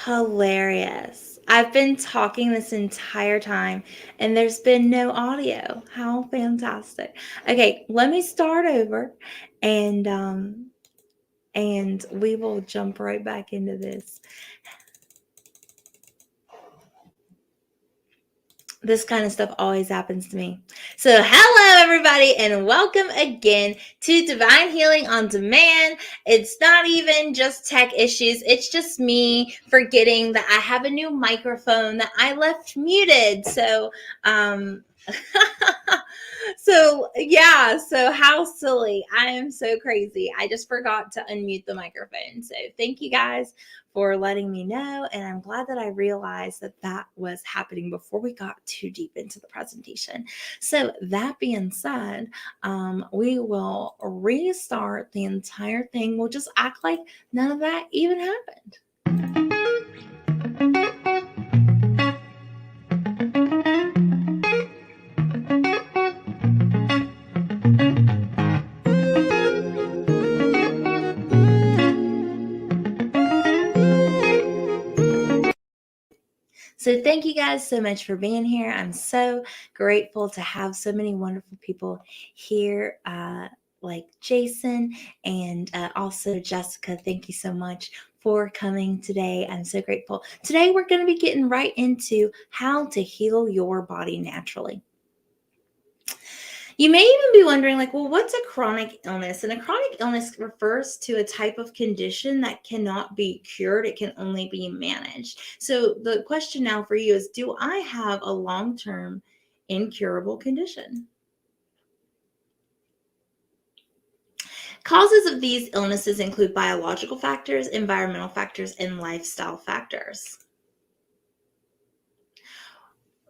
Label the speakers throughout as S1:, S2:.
S1: Hilarious. I've been talking this entire time and there's been no audio. How fantastic. Okay, let me start over and we will jump right back into this. This kind of stuff always happens to me. So, hello, everybody, and welcome again to Divine Healing on Demand. It's not even just tech issues, it's just me forgetting that I have a new microphone that I left muted. So, so how silly. I am so crazy. I just forgot to unmute the microphone. So thank you guys for letting me know, and I'm glad that I realized that that was happening before we got too deep into the presentation. So that being said, we will restart the entire thing. We'll just act like none of that even happened. So thank you guys so much for being here. I'm so grateful to have so many wonderful people here, like Jason and also Jessica. Thank you so much for coming today. I'm so grateful. Today we're going to be getting right into how to heal your body naturally. You may even be wondering, like, well, what's a chronic illness? And a chronic illness refers to a type of condition that cannot be cured. It can only be managed. So the question now for you is, do I have a long-term incurable condition? Causes of these illnesses include biological factors, environmental factors, and lifestyle factors.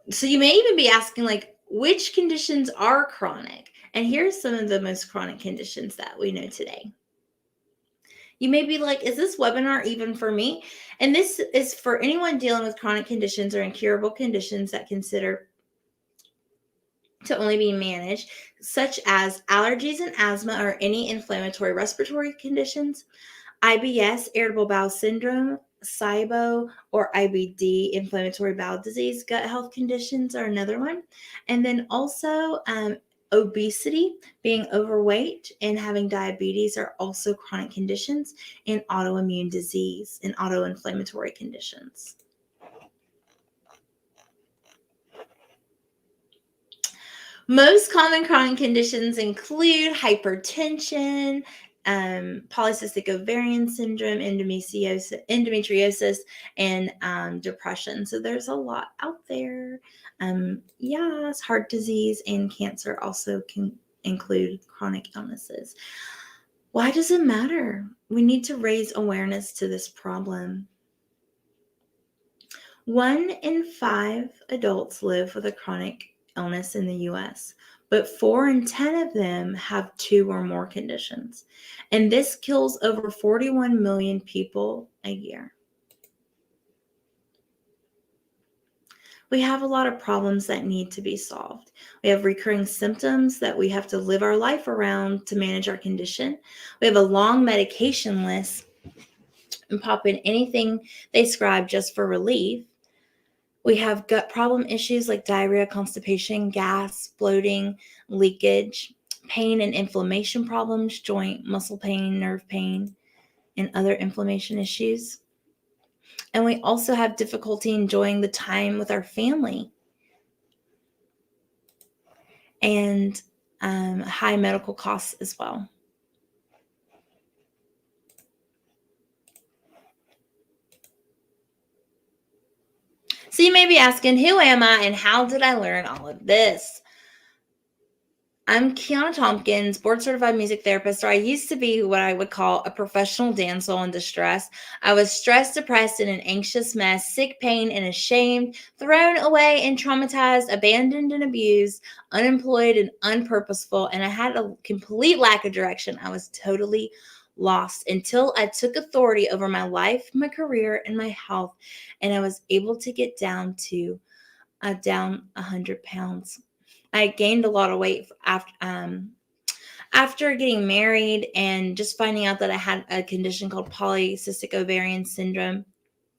S1: So you may even be asking, like, which conditions are chronic? And here's some of the most chronic conditions that we know today. You may be like, is this webinar even for me? And this is for anyone dealing with chronic conditions or incurable conditions that consider to only be managed, such as allergies and asthma or any inflammatory respiratory conditions, IBS, irritable bowel syndrome, SIBO or IBD, inflammatory bowel disease, gut health conditions are another one. And then also obesity, being overweight, and having diabetes are also chronic conditions, and autoimmune disease and autoinflammatory conditions. Most common chronic conditions include hypertension, polycystic ovarian syndrome, endometriosis, and depression. So there's a lot out there. Yes, heart disease and cancer also can include chronic illnesses. Why does it matter? We need to raise awareness to this problem. 1 in 5 adults live with a chronic illness in the US, but 4 in 10 of them have 2 or more conditions. And this kills over 41 million people a year. We have a lot of problems that need to be solved. We have recurring symptoms that we have to live our life around to manage our condition. We have a long medication list and pop in anything they scribe just for relief. We have gut problem issues like diarrhea, constipation, gas, bloating, leakage, pain and inflammation problems, joint, muscle pain, nerve pain, and other inflammation issues. And we also have difficulty enjoying the time with our family and high medical costs as well. So you may be asking, who am I and how did I learn all of this? I'm Kiana Tompkins, board certified music therapist, or I used to be what I would call a professional damsel in distress. I was stressed, depressed, and an anxious mess, sick, pain, and ashamed, thrown away and traumatized, abandoned and abused, unemployed and unpurposeful, and I had a complete lack of direction. I was totally lost until I took authority over my life, my career, and my health, and I was able to get down 100 pounds. I gained a lot of weight after getting married and just finding out that I had a condition called polycystic ovarian syndrome.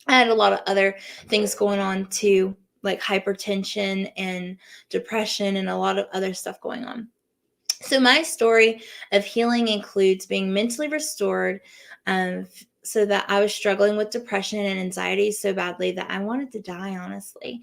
S1: I had a lot of other things going on too, like hypertension and depression and a lot of other stuff going on. So, my story of healing includes being mentally restored, so that I was struggling with depression and anxiety so badly that I wanted to die, honestly.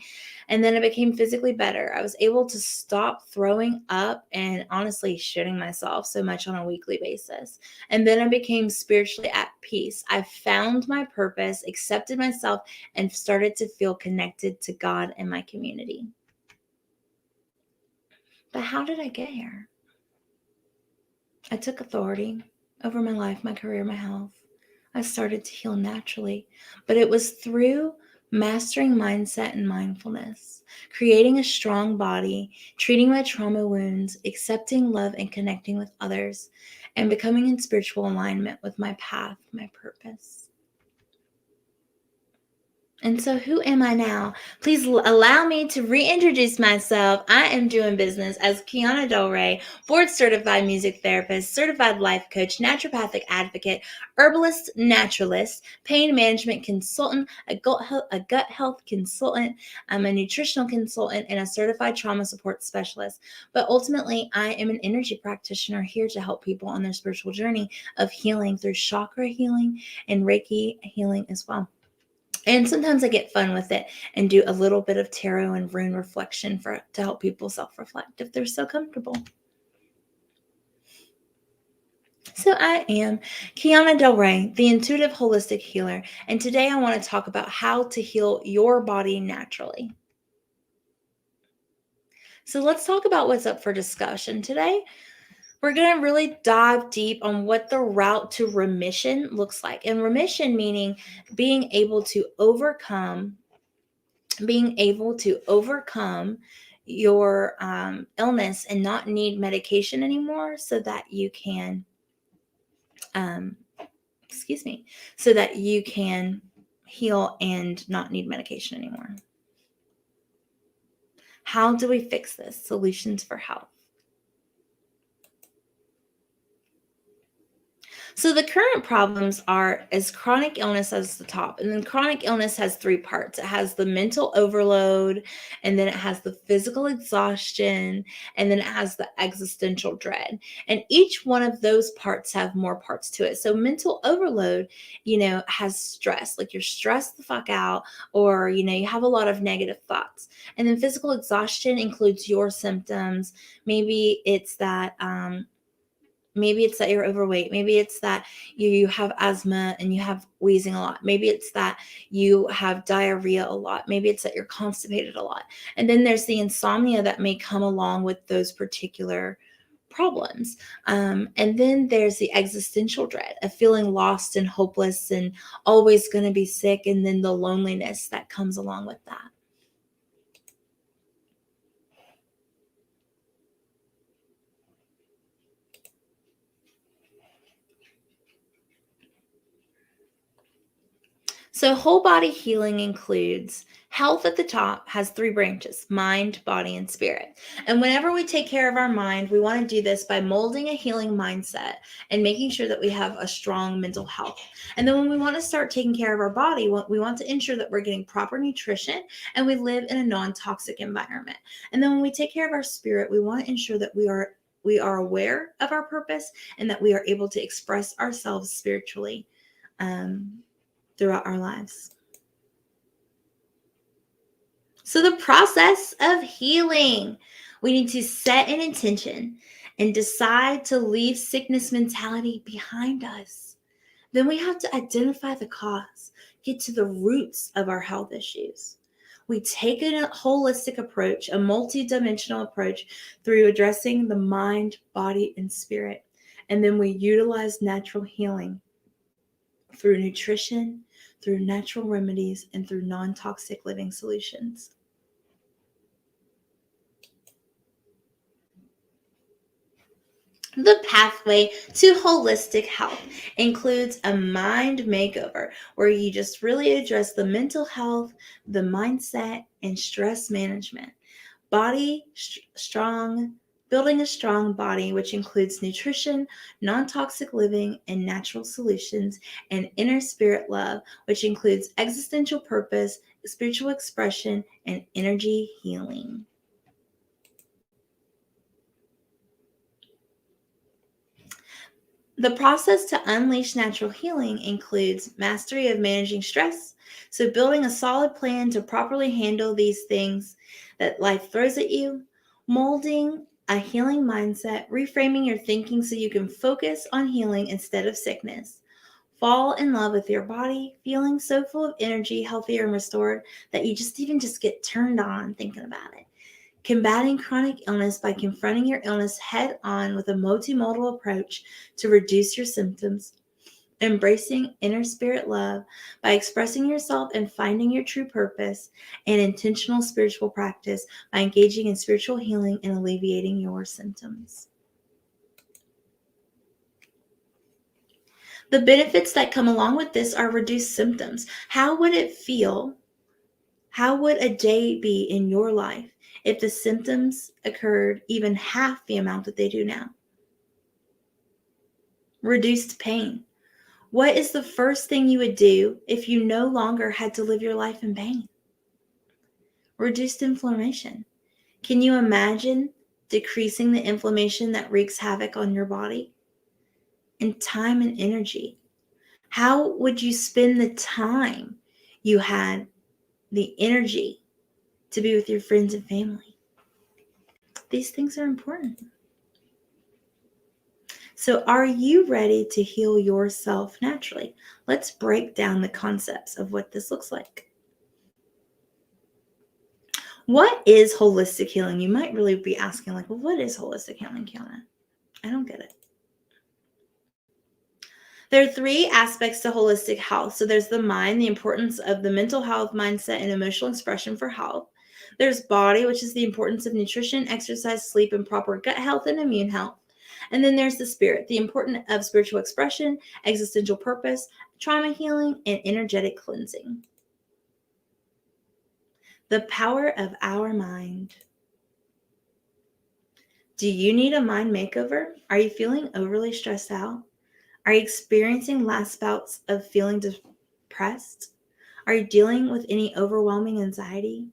S1: And then I became physically better. I was able to stop throwing up and honestly shitting myself so much on a weekly basis. And then I became spiritually at peace. I found my purpose, accepted myself, and started to feel connected to God and my community. But how did I get here? I took authority over my life, my career, my health. I started to heal naturally, but it was through mastering mindset and mindfulness, creating a strong body, treating my trauma wounds, accepting love and connecting with others, and becoming in spiritual alignment with my path, my purpose. And so, who am I now? Please allow me to reintroduce myself. I am doing business as Kiana Del Rey, board certified music therapist, certified life coach, naturopathic advocate, herbalist, naturalist, pain management consultant, a gut health consultant. I'm a nutritional consultant and a certified trauma support specialist. But ultimately, I am an energy practitioner here to help people on their spiritual journey of healing through chakra healing and Reiki healing as well. And sometimes I get fun with it and do a little bit of tarot and rune reflection to help people self-reflect if they're so comfortable. So I am Kiana Del Rey, the intuitive holistic healer, and today I want to talk about how to heal your body naturally. So let's talk about what's up for discussion today. We're going to really dive deep on what the route to remission looks like. And remission meaning being able to overcome your illness and not need medication anymore so that you can um, so that you can heal and not need medication anymore. How do we fix this? Solutions for health. So the current problems are as chronic illness as the top. And then chronic illness has three parts. It has the mental overload, and then it has the physical exhaustion, and then it has the existential dread. And each one of those parts have more parts to it. So mental overload, has stress, like you're stressed the fuck out, or, you have a lot of negative thoughts. And then physical exhaustion includes your symptoms. Maybe it's that you're overweight. Maybe it's that you have asthma and you have wheezing a lot. Maybe it's that you have diarrhea a lot. Maybe it's that you're constipated a lot. And then there's the insomnia that may come along with those particular problems. And then there's the existential dread of feeling lost and hopeless and always going to be sick. And then the loneliness that comes along with that. So, whole body healing includes health at the top, has three branches: mind, body, and spirit. And whenever we take care of our mind, we want to do this by molding a healing mindset and making sure that we have a strong mental health. And then when we want to start taking care of our body, we want to ensure that we're getting proper nutrition and we live in a non-toxic environment. And then when we take care of our spirit, we want to ensure that we are aware of our purpose and that we are able to express ourselves spiritually. Throughout our lives. So, the process of healing, we need to set an intention and decide to leave sickness mentality behind us. Then we have to identify the cause, get to the roots of our health issues. We take a holistic approach, a multidimensional approach through addressing the mind, body, and spirit. And then we utilize natural healing through nutrition, through natural remedies, and through non-toxic living solutions. The pathway to holistic health includes a mind makeover where you just really address the mental health, the mindset, and stress management. Body strong, Building a strong body, which includes nutrition, non toxic living, and natural solutions, and inner spirit love, which includes existential purpose, spiritual expression, and energy healing. The process to unleash natural healing includes mastery of managing stress, so building a solid plan to properly handle these things that life throws at you, molding a healing mindset, reframing your thinking so you can focus on healing instead of sickness. Fall in love with your body, feeling so full of energy, healthier and restored that you just get turned on thinking about it. Combating chronic illness by confronting your illness head on with a multimodal approach to reduce your symptoms. Embracing inner spirit love by expressing yourself and finding your true purpose, and intentional spiritual practice by engaging in spiritual healing and alleviating your symptoms. The benefits that come along with this are reduced symptoms. How would it feel? How would a day be in your life if the symptoms occurred even half the amount that they do now? Reduced pain. What is the first thing you would do if you no longer had to live your life in pain? Reduced inflammation. Can you imagine decreasing the inflammation that wreaks havoc on your body? And time and energy. How would you spend the time you had the energy to be with your friends and family? These things are important. So, are you ready to heal yourself naturally? Let's break down the concepts of what this looks like. What is holistic healing? You might really be asking, like, well, what is holistic healing, Kiana? I don't get it. There are three aspects to holistic health. So there's the mind, the importance of the mental health, mindset, and emotional expression for health. There's body, which is the importance of nutrition, exercise, sleep, and proper gut health and immune health. And then there's the spirit, the importance of spiritual expression, existential purpose, trauma healing, and energetic cleansing. The power of our mind. Do you need a mind makeover? Are you feeling overly stressed out? Are you experiencing last bouts of feeling depressed? Are you dealing with any overwhelming anxiety?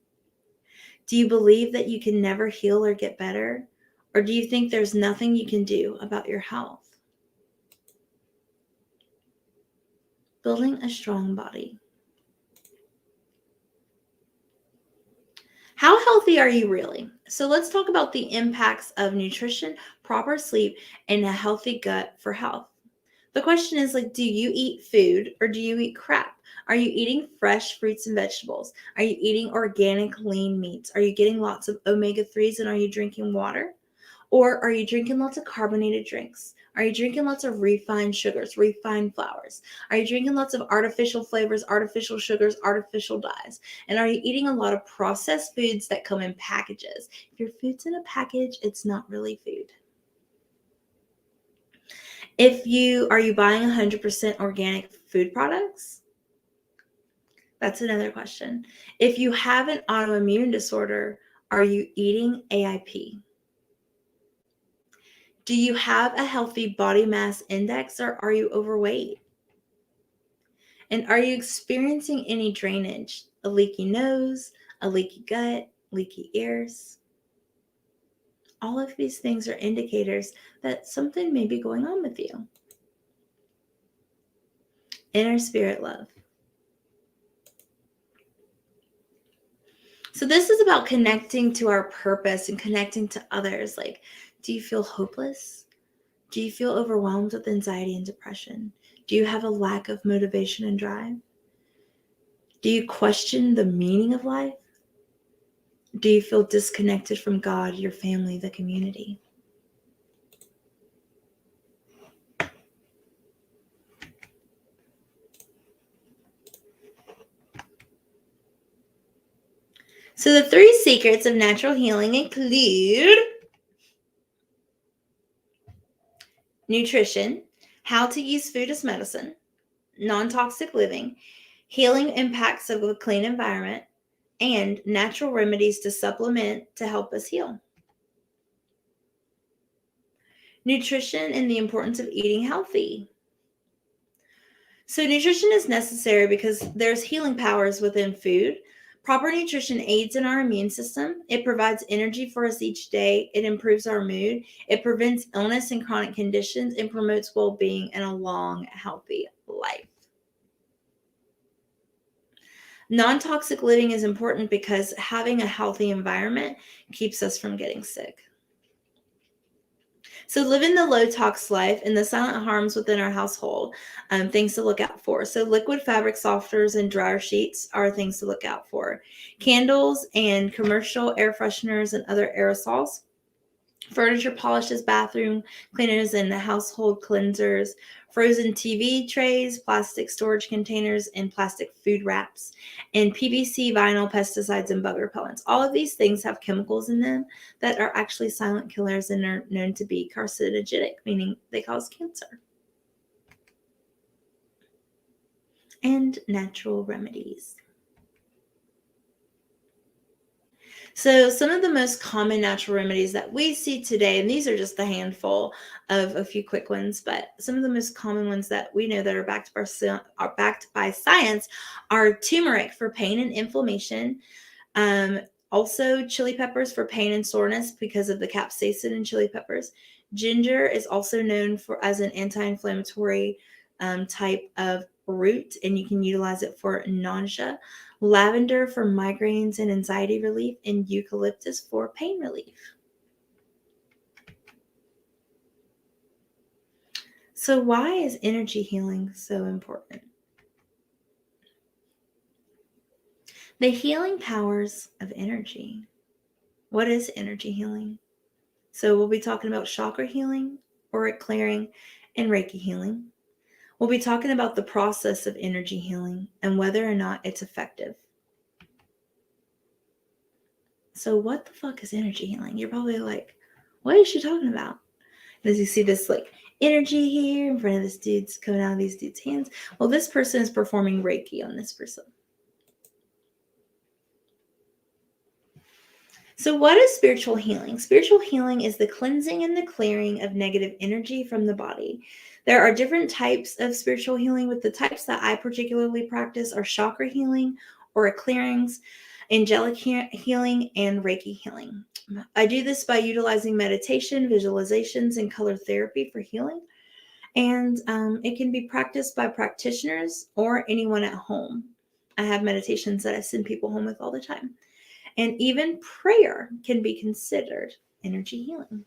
S1: Do you believe that you can never heal or get better? Or do you think there's nothing you can do about your health? Building a strong body. How healthy are you really? So let's talk about the impacts of nutrition, proper sleep, and a healthy gut for health. The question is, like, do you eat food or do you eat crap? Are you eating fresh fruits and vegetables? Are you eating organic lean meats? Are you getting lots of omega-3s and are you drinking water? Or are you drinking lots of carbonated drinks? Are you drinking lots of refined sugars, refined flours? Are you drinking lots of artificial flavors, artificial sugars, artificial dyes? And are you eating a lot of processed foods that come in packages? If your food's in a package, it's not really food. Are you buying 100% organic food products? That's another question. If you have an autoimmune disorder, are you eating AIP? Do you have a healthy body mass index or are you overweight? And are you experiencing any drainage? A leaky nose, a leaky gut, leaky ears? All of these things are indicators that something may be going on with you. Inner spirit love. So this is about connecting to our purpose and connecting to others. Like, do you feel hopeless? Do you feel overwhelmed with anxiety and depression? Do you have a lack of motivation and drive? Do you question the meaning of life? Do you feel disconnected from God, your family, the community? So the three secrets of natural healing include nutrition, how to use food as medicine, non-toxic living, healing impacts of a clean environment, and natural remedies to supplement to help us heal. Nutrition and the importance of eating healthy. So, nutrition is necessary because there's healing powers within food. Proper nutrition aids in our immune system. It provides energy for us each day. It improves our mood. It prevents illness and chronic conditions and promotes well being and a long, healthy life. Non toxic living is important because having a healthy environment keeps us from getting sick. So, living the low tox life and the silent harms within our household, things to look out for. So, liquid fabric softeners and dryer sheets are things to look out for. Candles and commercial air fresheners and other aerosols. Furniture polishes, bathroom cleaners, and household cleansers, frozen TV trays, plastic storage containers, and plastic food wraps, and PVC, vinyl, pesticides, and bug repellents. All of these things have chemicals in them that are actually silent killers and are known to be carcinogenic, meaning they cause cancer. And natural remedies. So, some of the most common natural remedies that we see today, and these are just a handful of a few quick ones, but some of the most common ones that we know that are backed by science are turmeric for pain and inflammation. Um, Also, chili peppers for pain and soreness because of the capsaicin in chili peppers. Ginger is also known for as an anti-inflammatory type of root, and you can utilize it for nausea. Lavender for migraines and anxiety relief, and eucalyptus for pain relief. So, why is energy healing so important? The healing powers of energy. What is energy healing? So, we'll be talking about chakra healing, auric clearing, and Reiki healing. We'll be talking about the process of energy healing and whether or not it's effective. So, what the fuck is energy healing? You're probably like, what is she talking about? As you see this like energy here in front of this dude's coming out of these dude's hands. Well, this person is performing Reiki on this person. So, what is spiritual healing? Spiritual healing is the cleansing and the clearing of negative energy from the body. There are different types of spiritual healing, but the types that I particularly practice are chakra healing, aura clearings, angelic healing, and Reiki healing. I do this by utilizing meditation, visualizations, and color therapy for healing. And it can be practiced by practitioners or anyone at home. I have meditations that I send people home with all the time. And even prayer can be considered energy healing.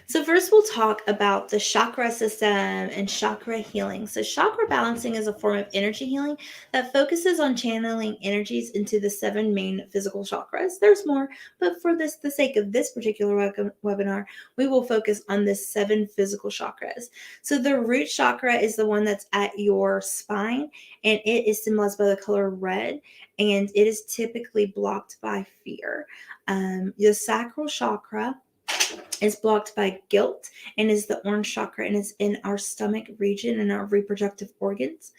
S1: So, first, we'll talk about the chakra system and chakra healing. So, chakra balancing is a form of energy healing that focuses on channeling energies into the seven main physical chakras. There's more, but for the sake of this particular webinar, we will focus on the seven physical chakras. So, the root chakra is the one that's at your spine, and it is symbolized by the color red, and it is typically blocked by fear. The sacral chakra is blocked by guilt and is the orange chakra and is in our stomach region and our reproductive organs.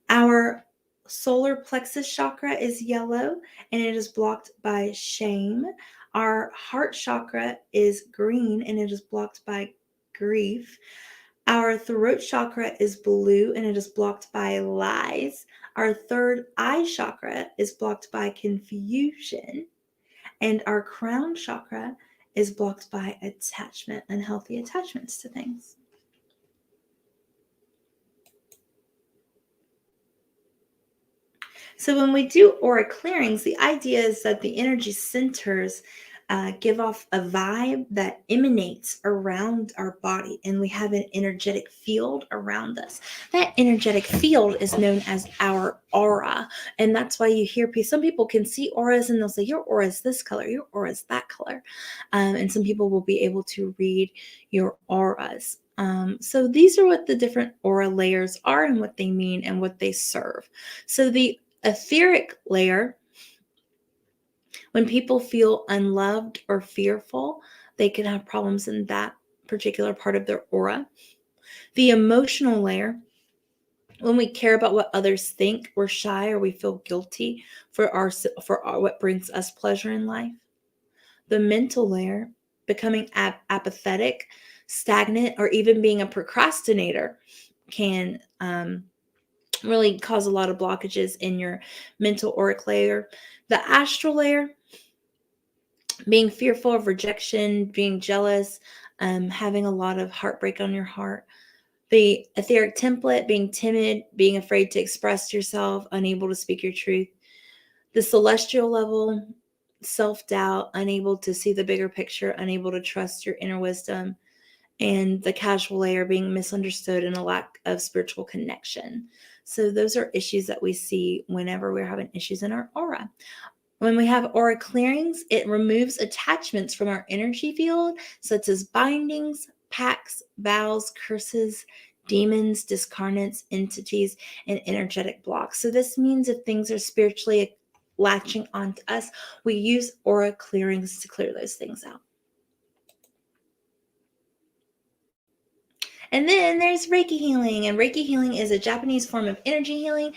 S1: Our solar plexus chakra is yellow and it is blocked by shame. Our heart chakra is green and it is blocked by grief. Our throat chakra is blue and it is blocked by lies. Our third eye chakra is blocked by confusion. And our crown chakra is blocked by attachment, unhealthy attachments to things. So when we do aura clearings, the idea is that the energy centers give off a vibe that emanates around our body, and we have an energetic field around us. That energetic field is known as our aura, and that's why you hear some people can see auras, and they'll say your aura is this color, your aura is that color, and some people will be able to read your auras. So these are what the different aura layers are and what they mean and what they serve. So the etheric layer, when people feel unloved or fearful, they can have problems in that particular part of their aura. The emotional layer When we care about what others think, we're shy or we feel guilty what brings us pleasure in life. The mental layer, becoming apathetic, stagnant, or even being a procrastinator can really cause a lot of blockages in your mental auric layer. The astral layer, being fearful of rejection, being jealous, having a lot of heartbreak on your heart. The etheric template, being timid, being afraid to express yourself, unable to speak your truth. The celestial level, self doubt, unable to see the bigger picture, unable to trust your inner wisdom. And the casual layer, being misunderstood and a lack of spiritual connection. So, those are issues that we see whenever we're having issues in our aura. When we have aura clearings, it removes attachments from our energy field, such as bindings, pacts, vows, curses, demons, discarnates, entities, and energetic blocks. So, this means if things are spiritually latching onto us, we use aura clearings to clear those things out. And then there's Reiki healing, and Reiki healing is a Japanese form of energy healing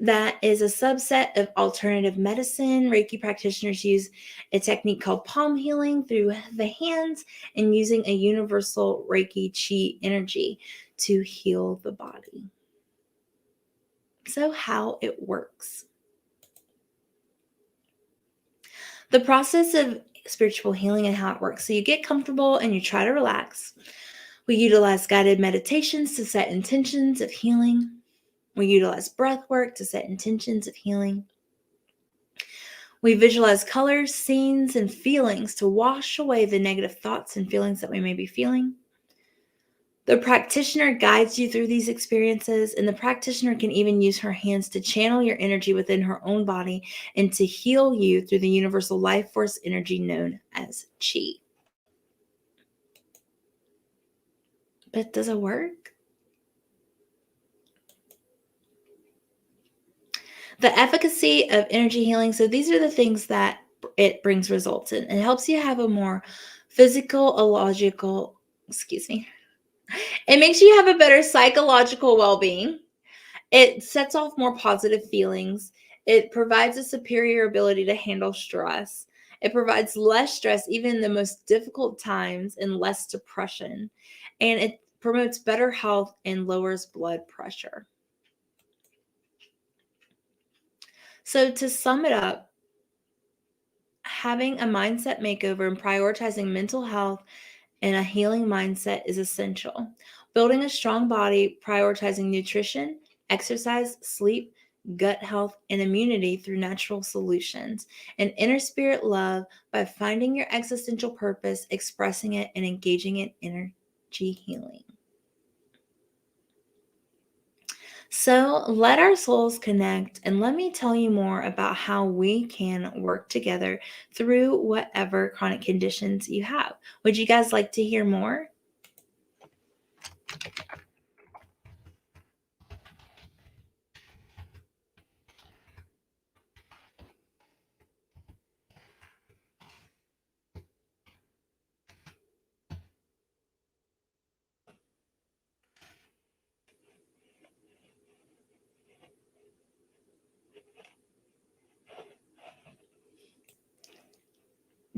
S1: that is a subset of alternative medicine. Reiki practitioners use a technique called palm healing through the hands and using a universal Reiki chi energy to heal the body. So, how it works. The process of spiritual healing and how it works. So, you get comfortable and you try to relax. We utilize guided meditations to set intentions of healing. We utilize breath work to set intentions of healing. We visualize colors, scenes, and feelings to wash away the negative thoughts and feelings that we may be feeling. The practitioner guides you through these experiences, and the practitioner can even use her hands to channel your energy within her own body and to heal you through the universal life force energy known as chi. But does it work? The efficacy of energy healing. So these are the things that it brings results in. It helps you have a more excuse me. It makes you have a better psychological well-being. It sets off more positive feelings. It provides a superior ability to handle stress. It provides less stress, even in the most difficult times, and less depression. And it promotes better health and lowers blood pressure. So, to sum it up, having a mindset makeover and prioritizing mental health and a healing mindset is essential. Building a strong body, prioritizing nutrition, exercise, sleep, gut health, and immunity through natural solutions, and inner spirit love by finding your existential purpose, expressing it, and engaging in energy healing. So let our souls connect, and let me tell you more about how we can work together through whatever chronic conditions you have. Would you guys like to hear more?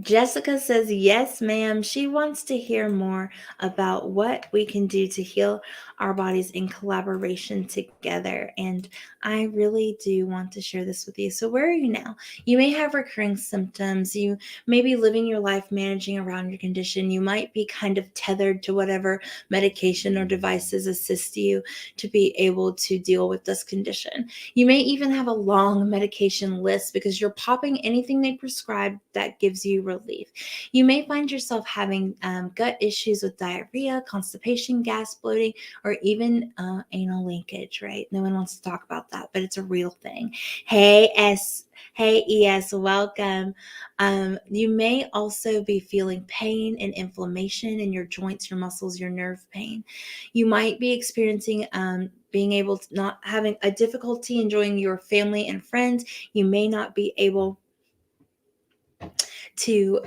S1: Jessica says, yes, ma'am. She wants to hear more about what we can do to heal our bodies in collaboration together. And I really do want to share this with you. So, where are you now? You may have recurring symptoms. You may be living your life managing around your condition. You might be kind of tethered to whatever medication or devices assist you to be able to deal with this condition. You may even have a long medication list because you're popping anything they prescribe that gives you relief. You may find yourself having gut issues with diarrhea, constipation, gas, bloating, or even anal leakage, right? No one wants to talk about that, but it's a real thing. Hey, ES, welcome. You may also be feeling pain and inflammation in your joints, your muscles, your nerve pain. You might be experiencing being able to not having a difficulty enjoying your family and friends. You may not be able to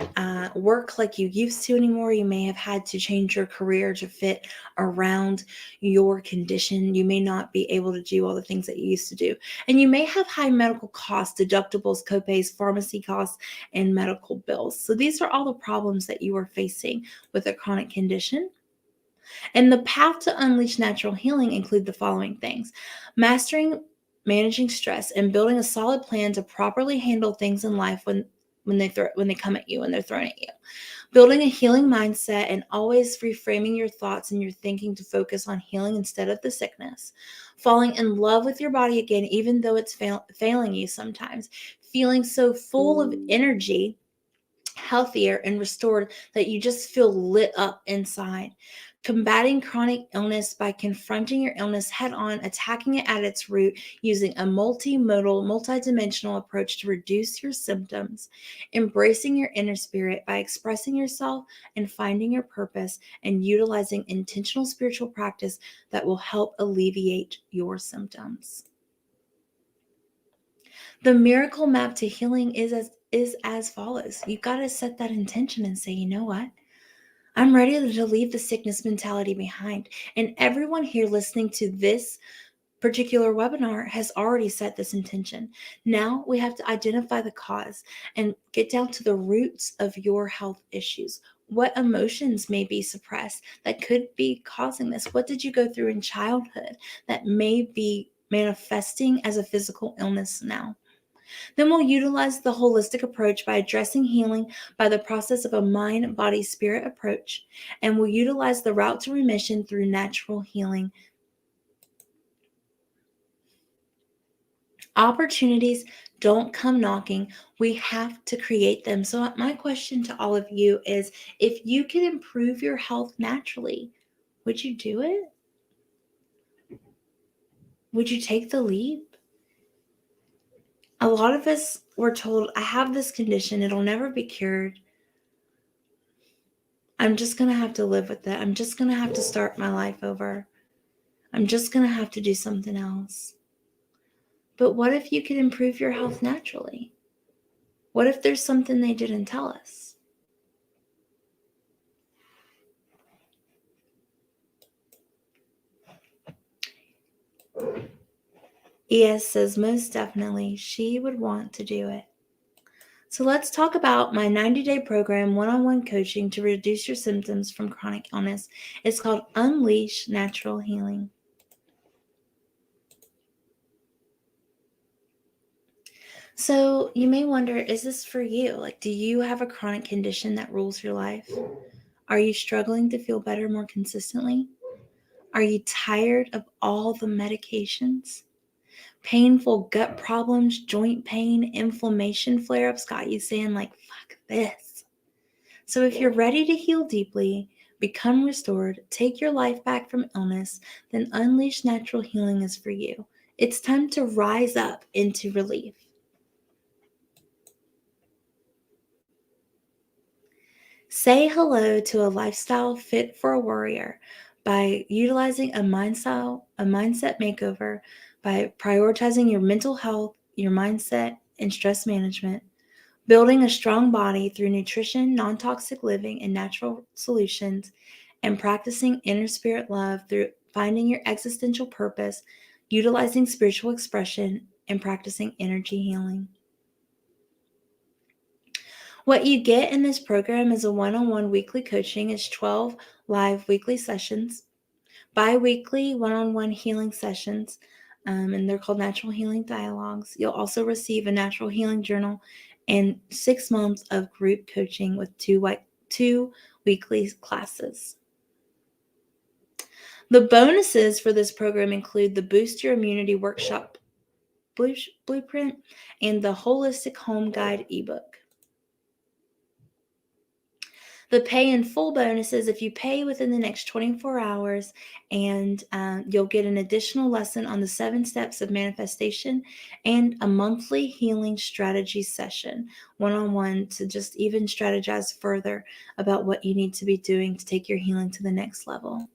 S1: work like you used to anymore. You may have had to change your career to fit around your condition. You may not be able to do all the things that you used to do. And you may have high medical costs, deductibles, copays, pharmacy costs, and medical bills. So these are all the problems that you are facing with a chronic condition. And the path to unleash natural healing include the following things: mastering managing stress and building a solid plan to properly handle things in life when they come at you, when they're thrown at you. Building a healing mindset and always reframing your thoughts and your thinking to focus on healing instead of the sickness. Falling in love with your body again, even though it's failing you sometimes. Feeling so full of energy, healthier and restored, that you just feel lit up inside. Combating chronic illness by confronting your illness head on, attacking it at its root, using a multimodal, multidimensional approach to reduce your symptoms. Embracing your inner spirit by expressing yourself and finding your purpose, and utilizing intentional spiritual practice that will help alleviate your symptoms. The miracle map to healing is as follows. You've got to set that intention and say, you know what? I'm ready to leave the sickness mentality behind. And everyone here listening to this particular webinar has already set this intention. Now we have to identify the cause and get down to the roots of your health issues. What emotions may be suppressed that could be causing this? What did you go through in childhood that may be manifesting as a physical illness now? Then we'll utilize the holistic approach by addressing healing by the process of a mind, body, spirit approach. And we'll utilize the route to remission through natural healing. Opportunities don't come knocking. We have to create them. So my question to all of you is, if you could improve your health naturally, would you do it? Would you take the leap? A lot of us were told, I have this condition, it'll never be cured. I'm just going to have to live with it. I'm just going to have to start my life over. I'm just going to have to do something else. But what if you could improve your health naturally? What if there's something they didn't tell us? ES says most definitely she would want to do it. So let's talk about my 90-day program, one-on-one coaching to reduce your symptoms from chronic illness. It's called Unleash Natural Healing. So you may wonder, is this for you? Like, do you have a chronic condition that rules your life? Are you struggling to feel better more consistently? Are you tired of all the medications? Painful gut problems, joint pain, inflammation flare-ups got you saying like, fuck this. So if you're ready to heal deeply, become restored, take your life back from illness, then Unleash Natural Healing is for you. It's time to rise up into relief. Say hello to a lifestyle fit for a warrior by utilizing a mindset makeover, by prioritizing your mental health, your mindset, and stress management, building a strong body through nutrition, non-toxic living, and natural solutions, and practicing inner spirit love through finding your existential purpose, utilizing spiritual expression, and practicing energy healing. What you get in this program is a one-on-one weekly coaching. It's 12 live weekly sessions, bi-weekly one-on-one healing sessions, and they're called Natural Healing Dialogues. You'll also receive a natural healing journal and 6 months of group coaching with two weekly classes. The bonuses for this program include the Boost Your Immunity Workshop Blueprint and the Holistic Home Guide ebook. The pay in full bonuses, if you pay within the next 24 hours, and you'll get an additional lesson on the 7 steps of manifestation and a monthly healing strategy session, one-on-one, to just even strategize further about what you need to be doing to take your healing to the next level.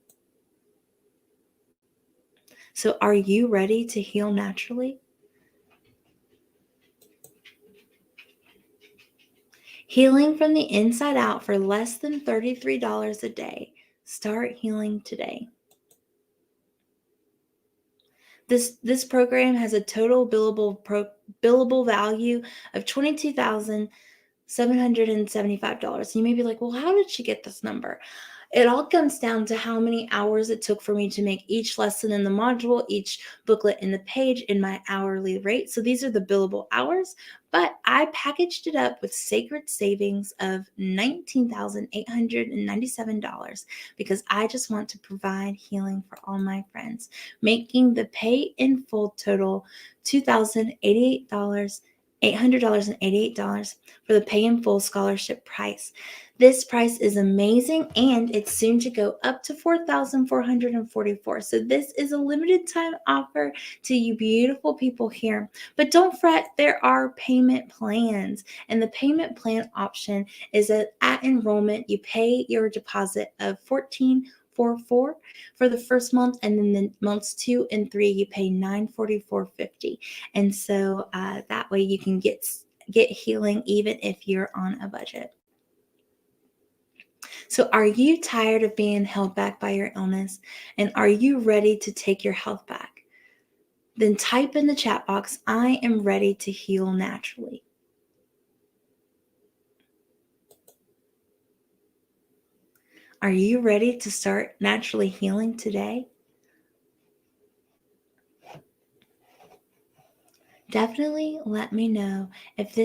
S1: So are you ready to heal naturally? Healing from the inside out for less than $33 a day. Start healing today. This program has a total billable value of $22,775. You may be like, well, how did she get this number? It all comes down to how many hours it took for me to make each lesson in the module, each booklet in the page, in my hourly rate. So these are the billable hours, but I packaged it up with sacred savings of $19,897 because I just want to provide healing for all my friends, making the pay in full total $888 for the pay in full scholarship price. This price is amazing, and it's soon to go up to $4,444. So this is a limited time offer to you beautiful people here. But don't fret, there are payment plans, and the payment plan option is that at enrollment, you pay your deposit of $1,444 for the first month, and then the months 2 and 3 you pay $944.50. And so that way you can get healing even if you're on a budget. So, are you tired of being held back by your illness? And are you ready to take your health back? Then type in the chat box, I am ready to heal naturally. Are you ready to start naturally healing today? Definitely let me know if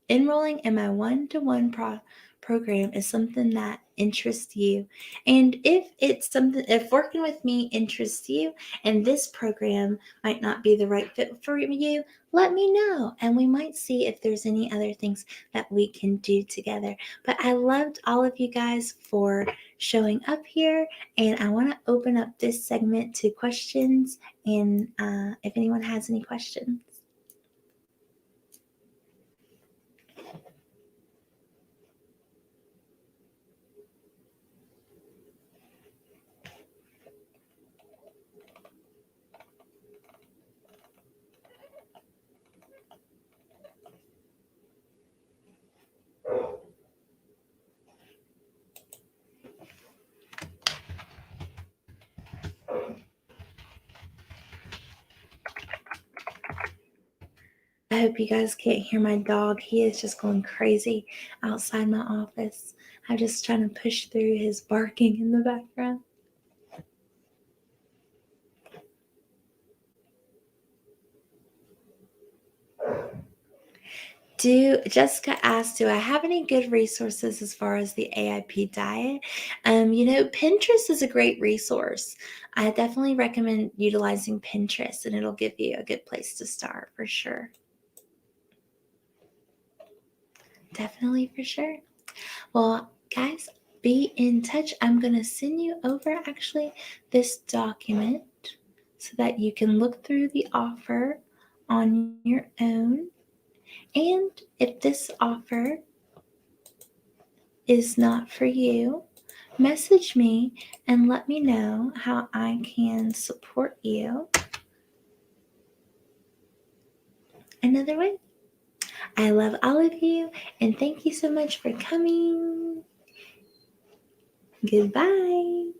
S1: enrolling in my one-to-one program is something that interests you. And if working with me interests you and this program might not be the right fit for you, let me know. And we might see if there's any other things that we can do together. But I loved all of you guys for showing up here. And I want to open up this segment to questions. And if anyone has any questions. I hope you guys can't hear my dog. He is just going crazy outside my office. I'm just trying to push through his barking in the background. Jessica asked, do I have any good resources as far as the AIP diet? Pinterest is a great resource. I definitely recommend utilizing Pinterest, and it'll give you a good place to start for sure. Definitely for sure. Well, guys, be in touch. I'm going to send you over actually this document so that you can look through the offer on your own. And if this offer is not for you, message me and let me know how I can support you another way. I love all of you, and thank you so much for coming. Goodbye.